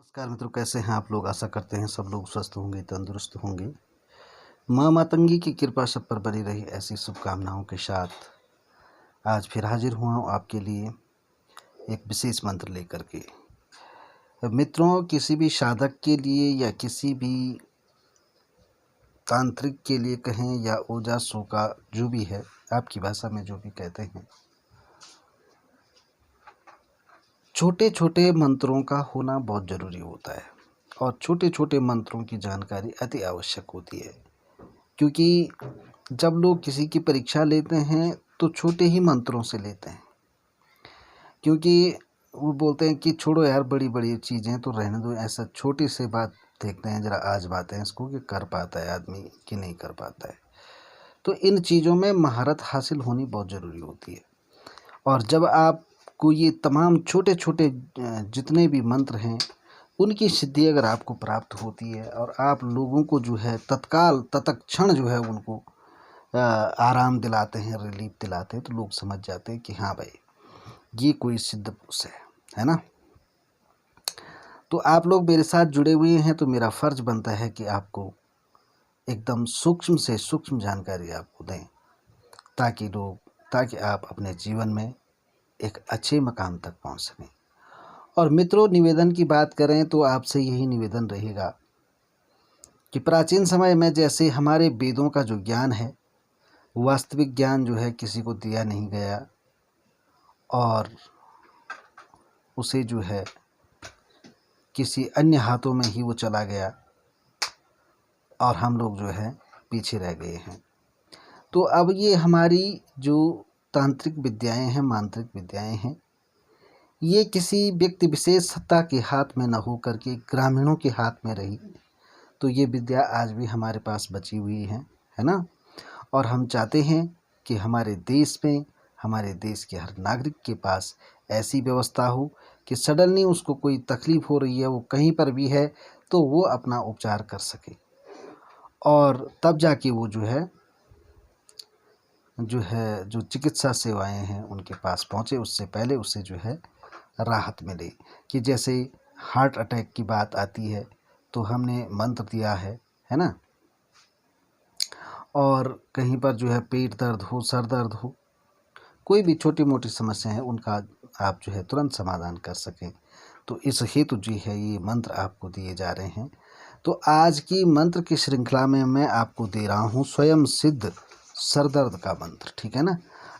नमस्कार मित्रों, कैसे हैं आप लोग। आशा करते हैं सब लोग स्वस्थ होंगे, तंदुरुस्त होंगे। माँ मातंगी की कृपा सब पर बनी रही, ऐसी शुभकामनाओं के साथ आज फिर हाजिर हुआ हूँ आपके लिए एक विशेष मंत्र लेकर के। मित्रों, किसी भी साधक के लिए या किसी भी तांत्रिक के लिए कहें या ओझा का जो भी है, आपकी भाषा में जो भी कहते हैं, छोटे छोटे मंत्रों का होना बहुत ज़रूरी होता है और छोटे छोटे मंत्रों की जानकारी अति आवश्यक होती है। क्योंकि जब लोग किसी की परीक्षा लेते हैं तो छोटे ही मंत्रों से लेते हैं, क्योंकि वो बोलते हैं कि छोड़ो यार, बड़ी बड़ी चीज़ें तो रहने दो, ऐसा छोटी से बात देखते हैं, ज़रा आजमाते हैं इसको कि कर पाता है आदमी कि नहीं कर पाता है। तो इन चीज़ों में महारत हासिल होनी बहुत ज़रूरी होती है। और जब आपको ये तमाम छोटे छोटे जितने भी मंत्र हैं, उनकी सिद्धि अगर आपको प्राप्त होती है और आप लोगों को जो है तत्काल तत्क्षण जो है उनको आराम दिलाते हैं, रिलीफ दिलाते हैं, तो लोग समझ जाते हैं कि हाँ भाई, ये कोई सिद्ध पुरुष है ना। तो आप लोग मेरे साथ जुड़े हुए हैं तो मेरा फ़र्ज़ बनता है कि आपको एकदम सूक्ष्म से सूक्ष्म जानकारी आपको दें, ताकि आप अपने जीवन में एक अच्छे मकाम तक पहुंच सकें। और मित्रों, निवेदन की बात करें तो आपसे यही निवेदन रहेगा कि प्राचीन समय में जैसे हमारे वेदों का जो ज्ञान है, वास्तविक ज्ञान जो है किसी को दिया नहीं गया और उसे जो है किसी अन्य हाथों में ही वो चला गया और हम लोग जो है पीछे रह गए हैं। तो अब ये हमारी जो तांत्रिक विद्याएं हैं, मांत्रिक विद्याएं हैं, ये किसी व्यक्ति विशेष सत्ता के हाथ में न हो करके ग्रामीणों के हाथ में रही, तो ये विद्या आज भी हमारे पास बची हुई है ना। और हम चाहते हैं कि हमारे देश में, हमारे देश के हर नागरिक के पास ऐसी व्यवस्था हो कि सडनली उसको कोई तकलीफ़ हो रही है, वो कहीं पर भी है, तो वो अपना उपचार कर सके और तब जाके वो जो चिकित्सा सेवाएं हैं उनके पास पहुँचे। उससे पहले उससे जो है राहत मिले। कि जैसे हार्ट अटैक की बात आती है तो हमने मंत्र दिया है ना। और कहीं पर जो है पेट दर्द हो, सर दर्द हो, कोई भी छोटी मोटी समस्या है, उनका आप जो है तुरंत समाधान कर सकें, तो इस हेतु जो है ये मंत्र आपको दिए जा रहे हैं। तो आज की मंत्र की श्रृंखला में मैं आपको दे रहा हूँ स्वयं सिद्ध सर दर्द का मंत्र, ठीक है ना।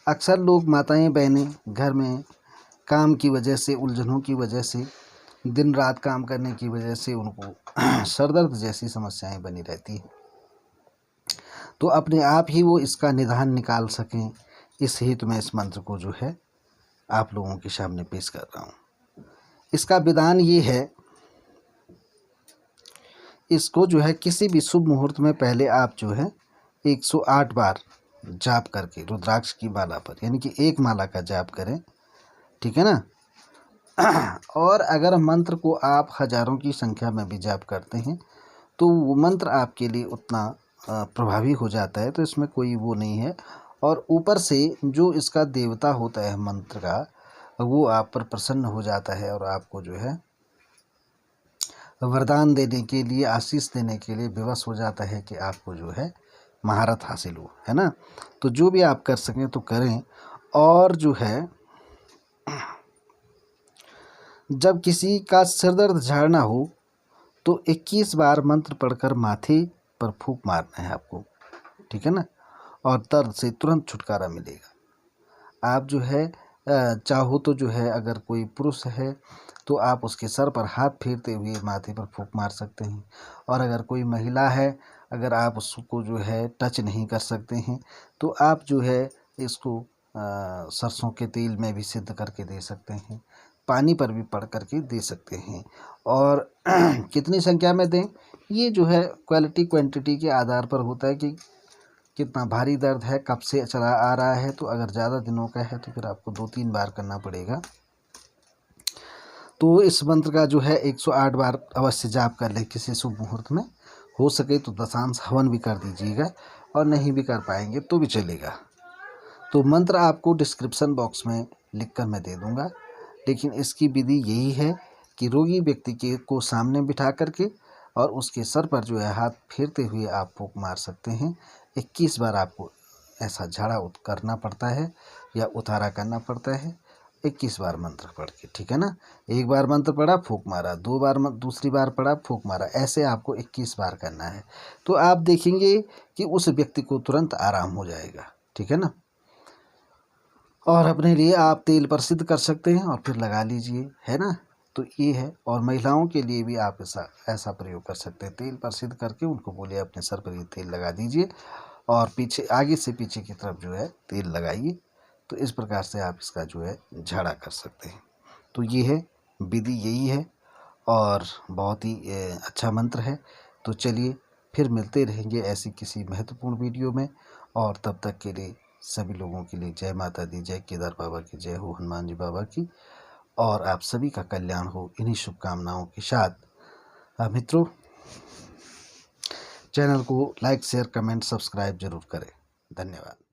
अक्सर लोग, माताएं बहनें, घर में काम की वजह से, उलझनों की वजह से, दिन रात काम करने की वजह से उनको सर दर्द जैसी समस्याएं बनी रहती हैं, तो अपने आप ही वो इसका निदान निकाल सकें, इस हेतु मैं इस मंत्र को जो है आप लोगों के सामने पेश कर रहा हूँ। इसका विधान ये है, इसको जो है किसी भी शुभ मुहूर्त में पहले आप जो है 108 बार जाप करके रुद्राक्ष की माला पर, यानी कि एक माला का जाप करें, ठीक है ना। और अगर मंत्र को आप हजारों की संख्या में भी जाप करते हैं तो वो मंत्र आपके लिए उतना प्रभावी हो जाता है, तो इसमें कोई वो नहीं है। और ऊपर से जो इसका देवता होता है मंत्र का, वो आप पर प्रसन्न हो जाता है और आपको जो है वरदान देने के लिए, आशीष देने के लिए विवश हो जाता है कि आपको जो है महारत हासिल हो, है ना। तो जो भी आप कर सकें तो करें। और जो है जब किसी का सिर दर्द झाड़ना हो तो 21 बार मंत्र पढ़कर माथे पर फूंक मारना है आपको, ठीक है ना। और दर्द से तुरंत छुटकारा मिलेगा। आप जो है चाहो तो जो है, अगर कोई पुरुष है तो आप उसके सर पर हाथ फेरते हुए माथे पर फूंक मार सकते हैं। और अगर कोई महिला है, अगर आप उसको जो है टच नहीं कर सकते हैं तो आप जो है इसको सरसों के तेल में भी सिद्ध करके दे सकते हैं, पानी पर भी पढ़ करके दे सकते हैं। और कितनी संख्या में दें, ये जो है क्वालिटी क्वांटिटी के आधार पर होता है कि कितना भारी दर्द है, कब से चला आ रहा है। तो अगर ज़्यादा दिनों का है तो फिर आपको 2-3 बार करना पड़ेगा। तो इस मंत्र का जो है 108 बार अवश्य जाप कर ले किसी शुभ मुहूर्त में। हो सके तो दशांश हवन भी कर दीजिएगा, और नहीं भी कर पाएंगे तो भी चलेगा। तो मंत्र आपको डिस्क्रिप्शन बॉक्स में लिख कर मैं दे दूँगा, लेकिन इसकी विधि यही है कि रोगी व्यक्ति के को सामने बिठा करके और उसके सर पर जो है हाथ फेरते हुए आप फूंक मार सकते हैं। 21 बार आपको ऐसा झाड़ा करना पड़ता है या उतारा करना पड़ता है, 21 बार मंत्र पढ़ के, ठीक है ना। एक बार मंत्र पढ़ा, फूंक मारा, 2 बार दूसरी बार पढ़ा, फूंक मारा, ऐसे आपको 21 बार करना है। तो आप देखेंगे कि उस व्यक्ति को तुरंत आराम हो जाएगा, ठीक है ना। और अपने लिए आप तेल प्रसिद्ध कर सकते हैं और फिर लगा लीजिए, है ना। तो ये है। और महिलाओं के लिए भी आप ऐसा प्रयोग कर सकते हैं। तेल प्रसिद्ध करके उनको बोलिए अपने सर पर ये तेल लगा दीजिए और पीछे, आगे से पीछे की तरफ जो है तेल लगाइए। तो इस प्रकार से आप इसका जो है झाड़ा कर सकते हैं। तो ये है विधि, यही है और बहुत ही अच्छा मंत्र है। तो चलिए फिर मिलते रहेंगे ऐसी किसी महत्वपूर्ण वीडियो में, और तब तक के लिए सभी लोगों के लिए जय माता दी, जय केदार बाबा की जय हो, हनुमान जी बाबा की, और आप सभी का कल्याण हो, इन्हीं शुभकामनाओं के साथ। मित्रों, चैनल को लाइक, शेयर, कमेंट, सब्सक्राइब जरूर करें। धन्यवाद।